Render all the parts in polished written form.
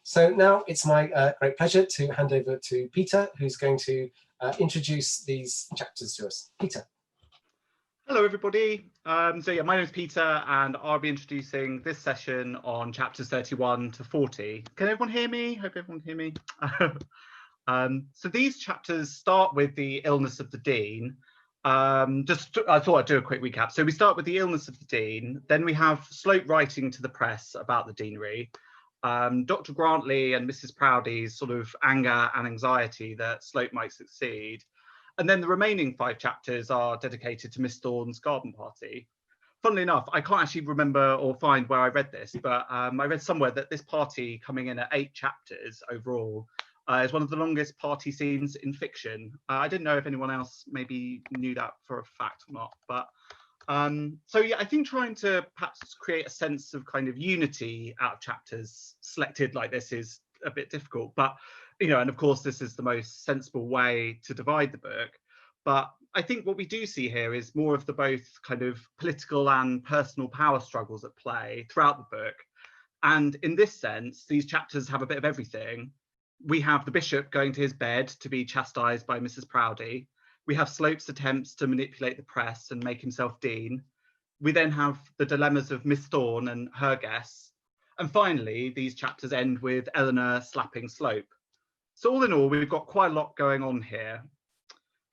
So now it's my great pleasure to hand over to Peter, who's going to introduce these chapters to us. Peter. Hello, everybody. So yeah, my name is Peter, and I'll be introducing this session on chapters 31 to 40. Can everyone hear me? Hope everyone can hear me. So these chapters start with the illness of the Dean. I thought I'd do a quick recap. So we start with the illness of the Dean, then we have Slope writing to the press about the deanery, Dr. Grantley and Mrs. Proudie's sort of anger and anxiety that Slope might succeed. And then the remaining 5 chapters are dedicated to Miss Thorne's garden party. Funnily enough, I can't actually remember or find where I read this, but I read somewhere that this party, coming in at 8 chapters overall, is one of the longest party scenes in fiction. I didn't know if anyone else maybe knew that for a fact or not, but so yeah, I think trying to perhaps create a sense of kind of unity out of chapters selected like this is a bit difficult, but you know, and of course this is the most sensible way to divide the book. But I think what we do see here is more of the both kind of political and personal power struggles at play throughout the book. And in this sense, these chapters have a bit of everything. We have the bishop going to his bed to be chastised by Mrs. Proudie. We have Slope's attempts to manipulate the press and make himself dean. We then have the dilemmas of Miss Thorne and her guests. And finally, these chapters end with Eleanor slapping Slope. So all in all, we've got quite a lot going on here.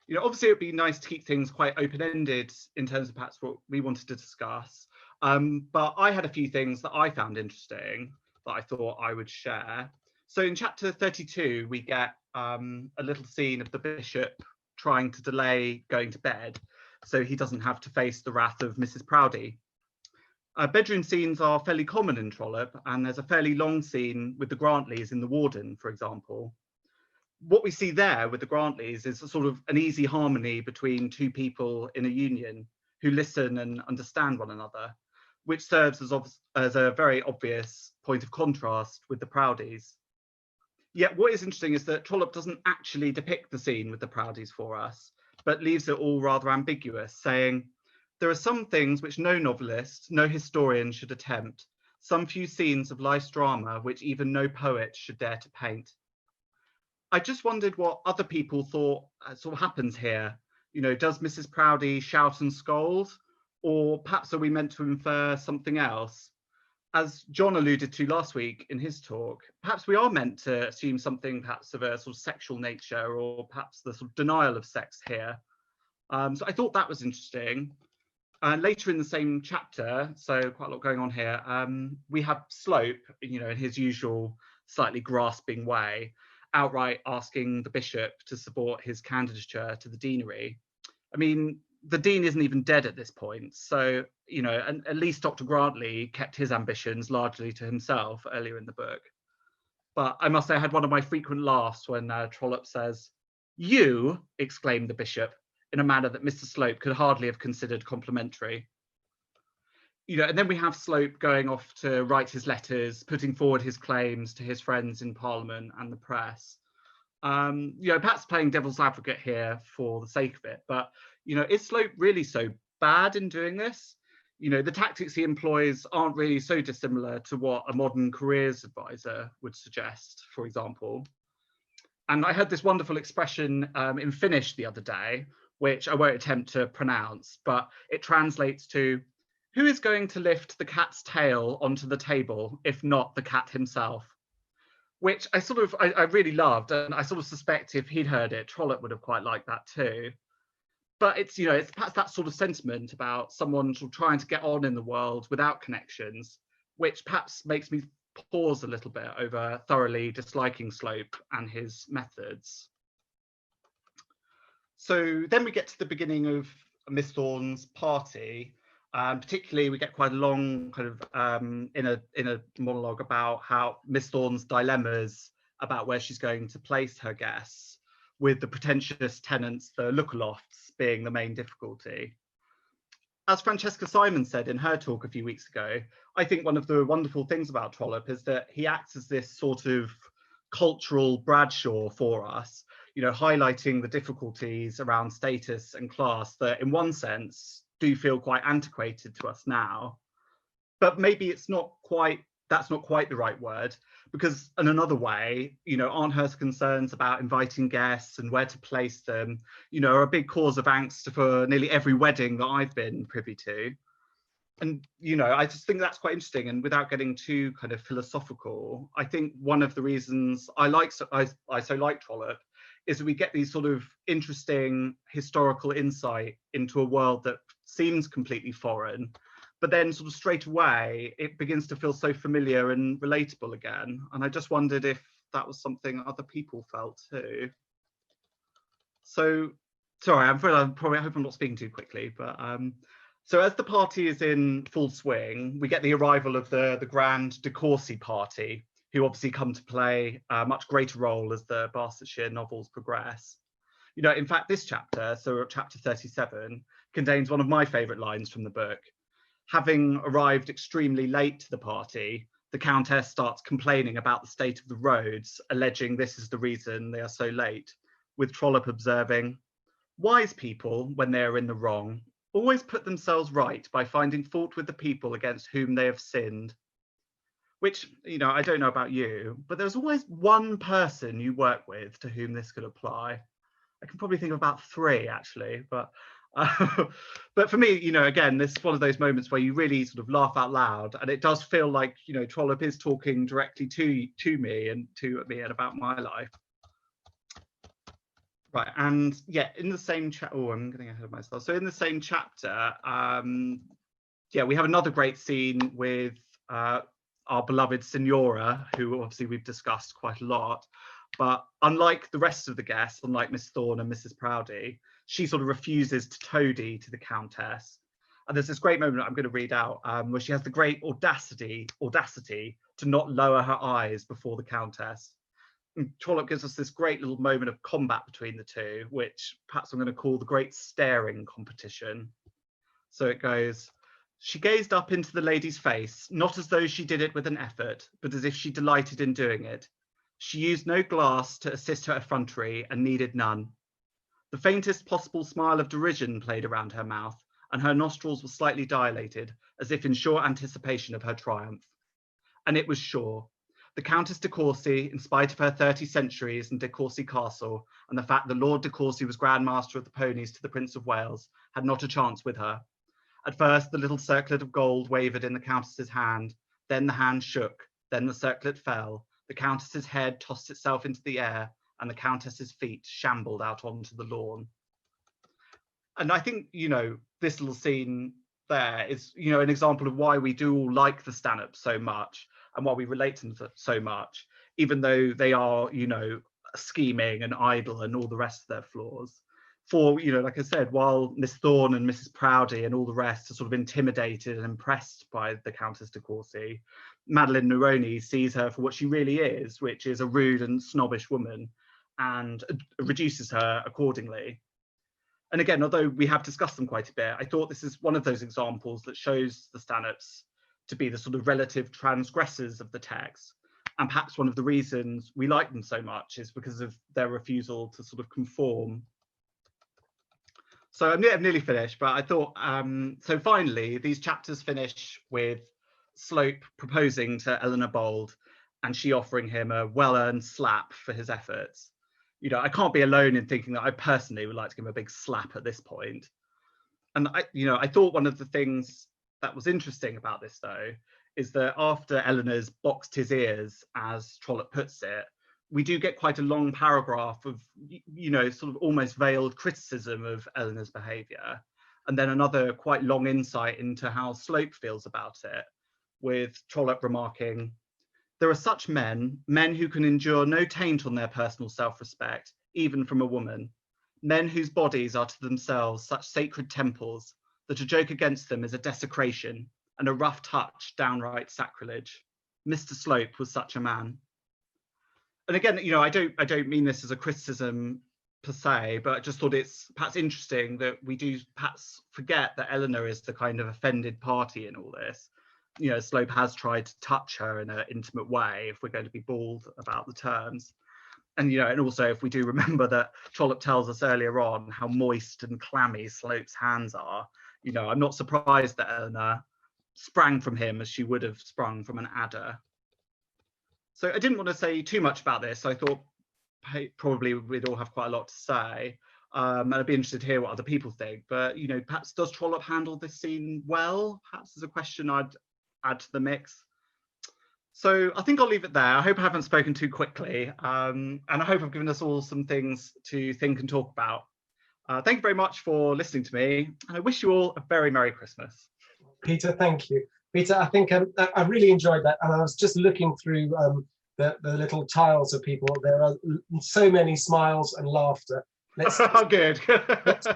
You know, obviously it'd be nice to keep things quite open-ended in terms of perhaps what we wanted to discuss. But I had a few things that I found interesting that I thought I would share. So in chapter 32, we get a little scene of the bishop trying to delay going to bed so he doesn't have to face the wrath of Mrs. Proudie. Bedroom scenes are fairly common in Trollope, and there's a fairly long scene with the Grantleys in the Warden, for example. What we see there with the Grantleys is a sort of an easy harmony between two people in a union who listen and understand one another, which serves as a very obvious point of contrast with the Proudies. Yet what is interesting is that Trollope doesn't actually depict the scene with the Proudies for us, but leaves it all rather ambiguous, saying, "There are some things which no novelist, no historian should attempt, some few scenes of life's drama which even no poet should dare to paint." I just wondered what other people thought sort of happens here. You know, does Mrs. Proudie shout and scold, or perhaps are we meant to infer something else? As John alluded to last week in his talk, perhaps we are meant to assume something perhaps of a sort of sexual nature, or perhaps the sort of denial of sex here. So I thought that was interesting. Later in the same chapter, so quite a lot going on here, we have Slope, you know, in his usual slightly grasping way, outright asking the bishop to support his candidature to the deanery. I mean, the dean isn't even dead at this point, so, you know, and at least Dr. Grantley kept his ambitions largely to himself earlier in the book. But I must say I had one of my frequent laughs when Trollope says, "You," exclaimed the bishop, in a manner that Mr. Slope could hardly have considered complimentary. You know, and then we have Slope going off to write his letters, putting forward his claims to his friends in Parliament and the press. You know, perhaps playing devil's advocate here for the sake of it, but, you know, is Slope really so bad in doing this? You know, the tactics he employs aren't really so dissimilar to what a modern careers advisor would suggest, for example. And I heard this wonderful expression in Finnish the other day, which I won't attempt to pronounce, but it translates to, "Who is going to lift the cat's tail onto the table, if not the cat himself?" Which I really loved, and I sort of suspect if he'd heard it, Trollope would have quite liked that too. But it's, you know, it's perhaps that sort of sentiment about someone sort of trying to get on in the world without connections, which perhaps makes me pause a little bit over thoroughly disliking Slope and his methods. So then we get to the beginning of Miss Thorne's party. Particularly, we get quite a long kind of in a monologue about how Miss Thorne's dilemmas about where she's going to place her guests, with the pretentious tenants, the lookalofts, being the main difficulty. As Francesca Simon said in her talk a few weeks ago, I think one of the wonderful things about Trollope is that he acts as this sort of cultural Bradshaw for us, you know, highlighting the difficulties around status and class that in one sense do feel quite antiquated to us now. But maybe it's not quite that's not quite the right word, because in another way, aren't her concerns about inviting guests and where to place them, are a big cause of angst for nearly every wedding that I've been privy to. And, I just think that's quite interesting. And without getting too kind of philosophical, I think one of the reasons I so like Trollope is that we get these sort of interesting historical insight into a world that seems completely foreign, but then sort of straight away, it begins to feel so familiar and relatable again. And I just wondered if that was something other people felt too. So, sorry, I hope I'm not speaking too quickly, but so as the party is in full swing, we get the arrival of the grand de Courcy party, who obviously come to play a much greater role as the Barchester novels progress. In fact, this chapter, so chapter 37, contains one of my favourite lines from the book. Having arrived extremely late to the party, the Countess starts complaining about the state of the roads, alleging this is the reason they are so late, with Trollope observing, "Wise people, when they are in the wrong, always put themselves right by finding fault with the people against whom they have sinned." Which, I don't know about you, but there's always one person you work with to whom this could apply. I can probably think of about 3 actually, but but for me, again, this is one of those moments where you really sort of laugh out loud, and it does feel like, Trollope is talking directly to me and about my life. Right, and yeah, in the same I'm getting ahead of myself. So in the same chapter, we have another great scene with our beloved Signora, who obviously we've discussed quite a lot. But unlike the rest of the guests, unlike Miss Thorne and Mrs. Proudie, she sort of refuses to toady to the Countess. And there's this great moment I'm going to read out where she has the great audacity to not lower her eyes before the Countess. And Trollope gives us this great little moment of combat between the two, which perhaps I'm going to call the great staring competition. So it goes, "She gazed up into the lady's face, not as though she did it with an effort, but as if she delighted in doing it. She used no glass to assist her effrontery and needed none. The faintest possible smile of derision played around her mouth, and her nostrils were slightly dilated, as if in sure anticipation of her triumph. And it was sure. The Countess de Courcy, in spite of her 30 centuries and de Courcy Castle, and the fact that Lord de Courcy was Grand Master of the Ponies to the Prince of Wales, had not a chance with her. At first, the little circlet of gold wavered in the Countess's hand, then the hand shook, then the circlet fell, the Countess's head tossed itself into the air, and the Countess's feet shambled out onto the lawn." And I think, this little scene there is, an example of why we do all like the Stanhopes so much and why we relate to them so much, even though they are, scheming and idle and all the rest of their flaws. For, like I said, while Miss Thorne and Mrs. Proudie and all the rest are sort of intimidated and impressed by the Countess de Courcy, Madeline Neroni sees her for what she really is, which is a rude and snobbish woman, and reduces her accordingly. And again, although we have discussed them quite a bit, I thought this is one of those examples that shows the Stanhopes to be the sort of relative transgressors of the text. And perhaps one of the reasons we like them so much is because of their refusal to sort of conform. So I'm nearly finished, but I thought, so finally, these chapters finish with Slope proposing to Eleanor Bold and she offering him a well-earned slap for his efforts. I can't be alone in thinking that I personally would like to give him a big slap at this point. And I thought one of the things that was interesting about this, though, is that after Eleanor's boxed his ears, as Trollope puts it, we do get quite a long paragraph of, sort of almost veiled criticism of Eleanor's behaviour. And then another quite long insight into how Slope feels about it, with Trollope remarking, "There are such men who can endure no taint on their personal self-respect, even from a woman, men whose bodies are to themselves such sacred temples that a joke against them is a desecration and a rough touch downright sacrilege. Mr. Slope was such a man." And again, I don't mean this as a criticism per se, but I just thought it's perhaps interesting that we do perhaps forget that Eleanor is the kind of offended party in all this. Slope has tried to touch her in an intimate way, if we're going to be bald about the terms. And, and also if we do remember that Trollope tells us earlier on how moist and clammy Slope's hands are, I'm not surprised that Eleanor sprang from him as she would have sprung from an adder. So I didn't want to say too much about this. I thought probably we'd all have quite a lot to say. And I'd be interested to hear what other people think. But, you know, perhaps does Trollope handle this scene well? Perhaps there's a question I'd add to the mix. So I think I'll leave it there. I hope I haven't spoken too quickly. And I hope I've given us all some things to think and talk about. Thank you very much for listening to me. And I wish you all a very Merry Christmas. Peter, thank you. Peter, I think I really enjoyed that. And I was just looking through the little tiles of people. There are so many smiles and laughter. Oh, good. Let's